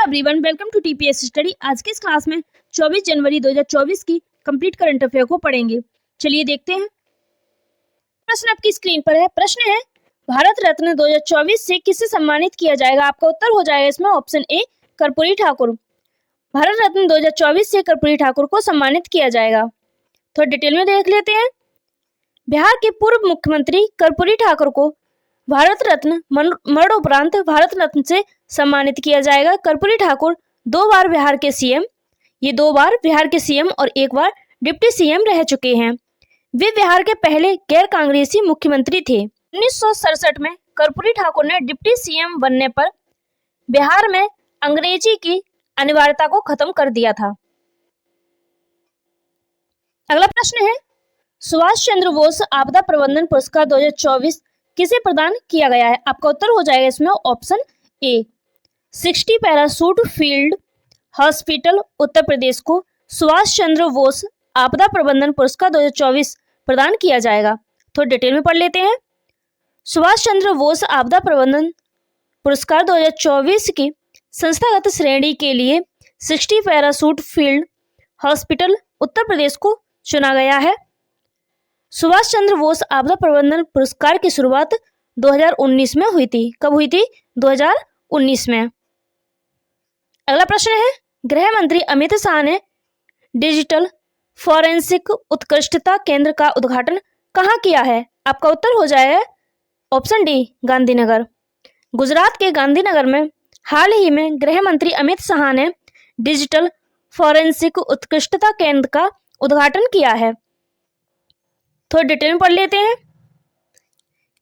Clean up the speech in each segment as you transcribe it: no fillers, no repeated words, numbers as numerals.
Everyone, welcome to TPS study. आज की इस क्लास में 24 जनवरी 2024 की कंप्लीट करंट अफेयर को पढ़ेंगे। चलिए देखते हैं। प्रश्न आपकी स्क्रीन पर है। प्रश्न है, भारत रत्न 2024 से किसे सम्मानित किया जाएगा? आपका उत्तर हो जाएगा इसमें ऑप्शन ए, कर्पूरी ठाकुर। भारत रत्न 2024 से कर्पूरी ठाकुर को सम्मानित किया जाएगा। थोड़ा डिटेल में देख लेते हैं। बिहार के पूर्व मुख्यमंत्री कर्पूरी ठाकुर को भारत रत्न मरणोपरांत भारत रत्न से सम्मानित किया जाएगा। कर्पूरी ठाकुर 2 बार बिहार के सीएम, ये 2 बार बिहार के सीएम और 1 बार डिप्टी सीएम रह चुके हैं। वे बिहार के पहले गैर कांग्रेसी मुख्यमंत्री थे। 1967 में कर्पूरी ठाकुर ने डिप्टी सीएम बनने पर बिहार में अंग्रेजी की अनिवार्यता को खत्म कर दिया था। अगला प्रश्न है, सुभाष चंद्र बोस आपदा प्रबंधन पुरस्कार 2024 किसे प्रदान किया गया है? आपका उत्तर हो जाएगा इसमें option A, 60 parachute field hospital Uttar Pradesh को सुभाष चंद्र बोस आपदा प्रबंधन पुरस्कार 2024 प्रदान किया जाएगा। तो डिटेल में पढ़ लेते हैं। सुभाष चंद्र बोस आपदा प्रबंधन पुरस्कार 2024 की संस्थागत श्रेणी के लिए 60 parachute field hospital Uttar Pradesh को चुना गया है। सुभाष चंद्र बोस आपदा प्रबंधन पुरस्कार की शुरुआत 2019 में हुई थी। कब हुई थी? 2019 में। अगला प्रश्न है, गृह मंत्री अमित शाह ने डिजिटल फॉरेंसिक उत्कृष्टता केंद्र का उद्घाटन कहाँ किया है? आपका उत्तर हो जाएगा ऑप्शन डी, गांधीनगर। गुजरात के गांधीनगर में हाल ही में गृह मंत्री अमित शाह ने डिजिटल फॉरेंसिक उत्कृष्टता केंद्र का उद्घाटन किया है। थोड़ा डिटेल में पढ़ लेते हैं।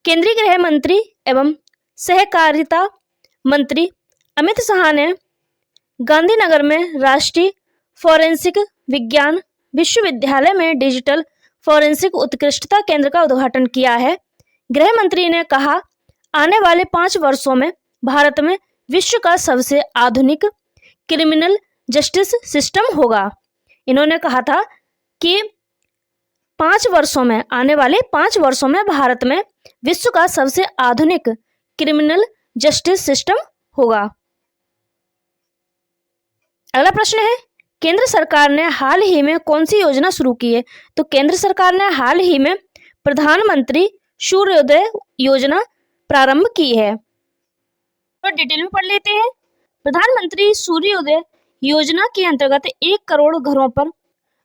केंद्रीय गृह मंत्री एवं सहकारिता मंत्री अमित शाह ने गांधीनगर में राष्ट्रीय फॉरेंसिक विज्ञान विश्वविद्यालय में डिजिटल फॉरेंसिक उत्कृष्टता केंद्र का उद्घाटन किया है। गृह मंत्री ने कहा, आने वाले 5 वर्षों में भारत में विश्व का सबसे आधुनिक क्रिमिनल जस्टिस सिस्टम होगा। इन्होंने कहा था कि 5 वर्षों में, आने वाले 5 वर्षों में भारत में विश्व का सबसे आधुनिक क्रिमिनल जस्टिस सिस्टम होगा। अगला प्रश्न है, केंद्र सरकार ने हाल ही में कौन सी योजना शुरू की है? तो केंद्र सरकार ने हाल ही में प्रधानमंत्री सूर्योदय योजना प्रारंभ की है। तो डिटेल में पढ़ लेते हैं। प्रधानमंत्री सूर्योदय योजना के अंतर्गत 1 करोड़ घरों पर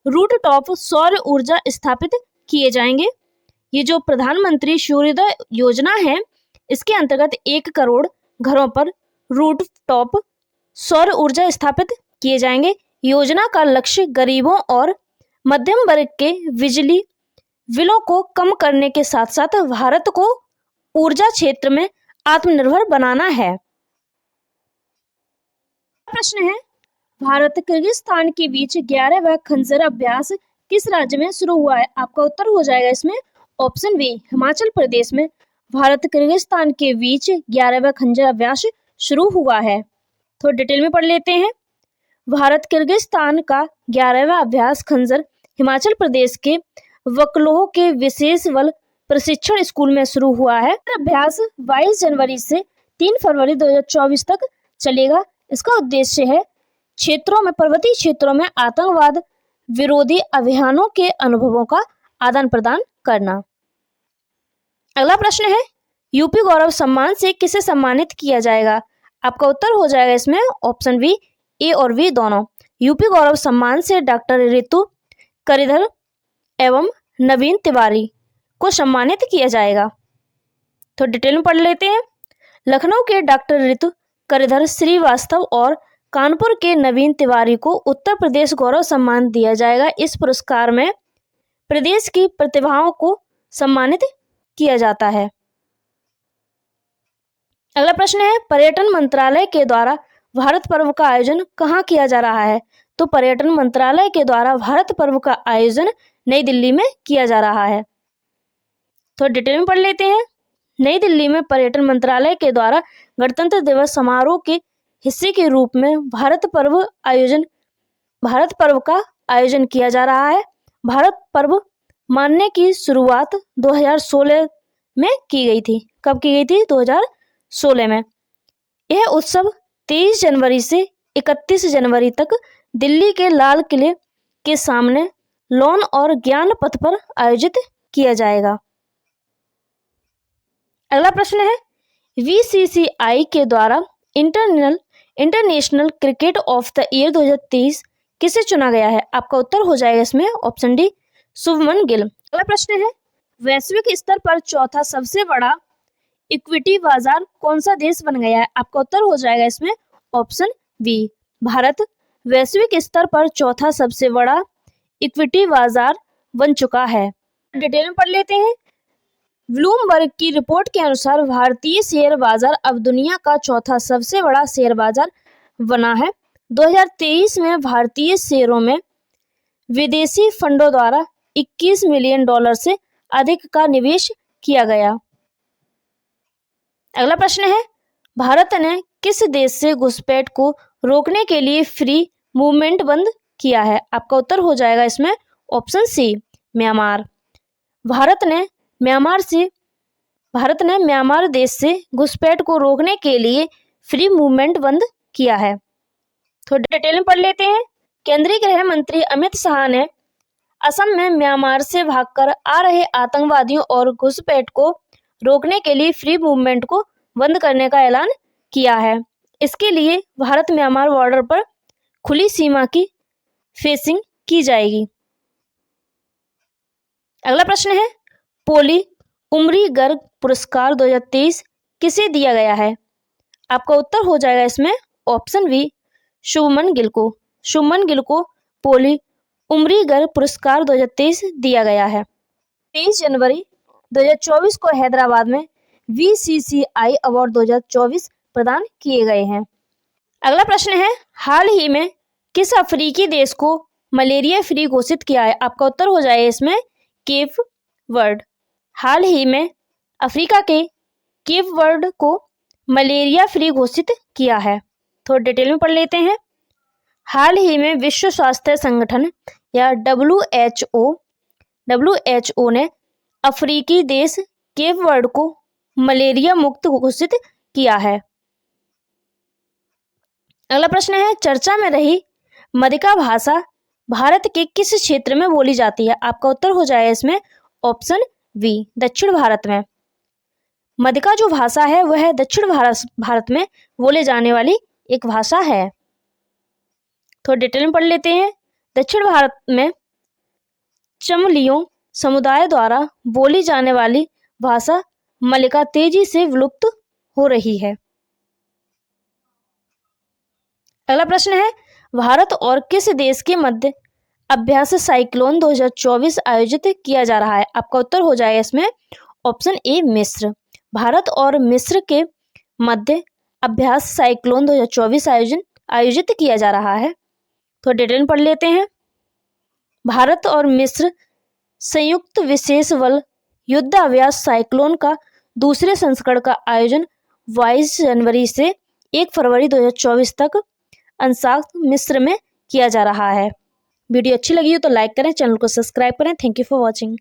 रूफटॉप सौर ऊर्जा स्थापित किए जाएंगे। ये जो प्रधानमंत्री सूर्योदय योजना है, इसके अंतर्गत 1 करोड़ घरों पर रूफटॉप सौर ऊर्जा स्थापित किए जाएंगे। योजना का लक्ष्य गरीबों और मध्यम वर्ग के बिजली बिलों को कम करने के साथ साथ भारत को ऊर्जा क्षेत्र में आत्मनिर्भर बनाना है। प्रश्न है, भारत किर्गिस्तान के बीच 11वां खंजर अभ्यास किस राज्य में शुरू हुआ है? आपका उत्तर हो जाएगा इसमें ऑप्शन बी, हिमाचल प्रदेश में भारत किर्गिस्तान के बीच 11वां खंजर अभ्यास शुरू हुआ है। तो डिटेल में पढ़ लेते हैं। भारत किर्गिस्तान का 11वां अभ्यास खंजर हिमाचल प्रदेश के वकलोह के विशेष बल प्रशिक्षण स्कूल में शुरू हुआ है। अभ्यास 22 जनवरी से 3 फरवरी 2024 तक चलेगा। इसका उद्देश्य है क्षेत्रों में, पर्वतीय क्षेत्रों में आतंकवाद विरोधी अभियानों के अनुभवों का आदान प्रदान करना। अगला प्रश्न है, यूपी गौरव सम्मान से किसे सम्मानित किया जाएगा? आपका उत्तर हो जाएगा इसमें ऑप्शन बी, ए और बी दोनों। यूपी गौरव सम्मान से डॉक्टर रितु करिधर एवं नवीन तिवारी को सम्मानित किया जाएगा। तो डिटेल में पढ़ लेते हैं। लखनऊ के डॉक्टर रितु करिधर श्रीवास्तव और कानपुर के नवीन तिवारी को उत्तर प्रदेश गौरव सम्मान दिया जाएगा। इस पुरस्कार में प्रदेश की प्रतिभाओं को सम्मानित किया जाता है। अगला प्रश्न है, पर्यटन मंत्रालय के द्वारा भारत पर्व का आयोजन कहाँ किया जा रहा है? तो पर्यटन मंत्रालय के द्वारा भारत पर्व का आयोजन नई दिल्ली में किया जा रहा है। तो डिटेल में पढ़ लेते हैं। नई दिल्ली में पर्यटन मंत्रालय के द्वारा गणतंत्र दिवस समारोह के हिस्से के रूप में भारत पर्व का आयोजन किया जा रहा है। भारत पर्व मानने की शुरुआत 2016 में की गई थी। कब की गई थी? 2016 में। यह उत्सव 23 जनवरी से 31 जनवरी तक दिल्ली के लाल किले के सामने लॉन और ज्ञान पथ पर आयोजित किया जाएगा। अगला प्रश्न है, बीसीसीआई के द्वारा international cricket of the year 2023 किसे चुना गया है? आपका उत्तर हो जाएगा इसमें ऑप्शन डी, शुभमन गिल। अगला प्रश्न है, वैश्विक स्तर पर चौथा सबसे बड़ा इक्विटी बाजार कौन सा देश बन गया है? आपका उत्तर हो जाएगा इसमें ऑप्शन बी, भारत वैश्विक स्तर पर चौथा सबसे बड़ा इक्विटी बाजार बन चुका है। डिटेल में पढ़ लेते हैं। ब्लूमबर्ग की रिपोर्ट के अनुसार भारतीय शेयर बाजार अब दुनिया का चौथा सबसे बड़ा शेयर बाजार बना है। 2023 में भारतीय शेयरों में विदेशी फंडों द्वारा 21 मिलियन डॉलर से अधिक का निवेश किया गया। अगला प्रश्न है, भारत ने किस देश से घुसपैठ को रोकने के लिए फ्री मूवमेंट बंद किया है? आपका उत्तर हो जाएगा इसमें ऑप्शन सी, म्यांमार। भारत ने म्यांमार देश से घुसपैठ को रोकने के लिए फ्री मूवमेंट बंद किया है। थोड़ी डिटेल में पढ़ लेते हैं। केंद्रीय गृह मंत्री अमित शाह ने असम में म्यांमार से भागकर आ रहे आतंकवादियों और घुसपैठ को रोकने के लिए फ्री मूवमेंट को बंद करने का ऐलान किया है। इसके लिए भारत म्यांमार बॉर्डर पर खुली सीमा की फेंसिंग की जाएगी। अगला प्रश्न है, पोली उमरी गर्ग पुरस्कार 2023 किसे दिया गया है? आपका उत्तर हो जाएगा इसमें ऑप्शन बी, शुभमन गिल को। शुभमन गिल को पोली उमरी गर्ग पुरस्कार 2023 दिया गया है। 23 जनवरी 2024 को हैदराबाद में बीसीसीआई अवार्ड 2024 प्रदान किए गए हैं। अगला प्रश्न है, हाल ही में किस अफ्रीकी देश को मलेरिया फ्री घोषित किया है? आपका उत्तर हो जाएगा इसमें केप वर्ड। हाल ही में अफ्रीका के केप वर्ड को मलेरिया फ्री घोषित किया है। थोड़ा डिटेल में पढ़ लेते हैं। हाल ही में विश्व स्वास्थ्य संगठन या WHO ने अफ्रीकी देश केप वर्ड को मलेरिया मुक्त घोषित किया है। अगला प्रश्न है, चर्चा में रही मदिका भाषा भारत के किस क्षेत्र में बोली जाती है? आपका उत्तर हो जाएगा इसमें ऑप्शन बी, दक्षिण भारत में। मदिका जो भाषा है वह दक्षिण भारत में बोले जाने वाली एक भाषा है। थोड़ा डिटेल में पढ़ लेते हैं। दक्षिण भारत में चमलियों समुदाय द्वारा बोली जाने वाली भाषा मलिका तेजी से विलुप्त हो रही है। अगला प्रश्न है, भारत और किस देश के मध्य अभ्यास साइक्लोन 2024 आयोजित किया जा रहा है? आपका उत्तर हो जाएगा इसमें ऑप्शन ए, मिस्र। भारत और मिस्र के मध्य अभ्यास साइक्लोन 2024 आयोजित किया जा रहा है। तो डिटेल में पढ़ लेते हैं। भारत और मिस्र संयुक्त विशेष बल युद्धाभ्यास साइक्लोन का दूसरे संस्करण का आयोजन 22 जनवरी से 1 फरवरी 2024 तक अंशाक मिस्र में किया जा रहा है। वीडियो अच्छी लगी हो तो लाइक करें, चैनल को सब्सक्राइब करें। Thank you for watching.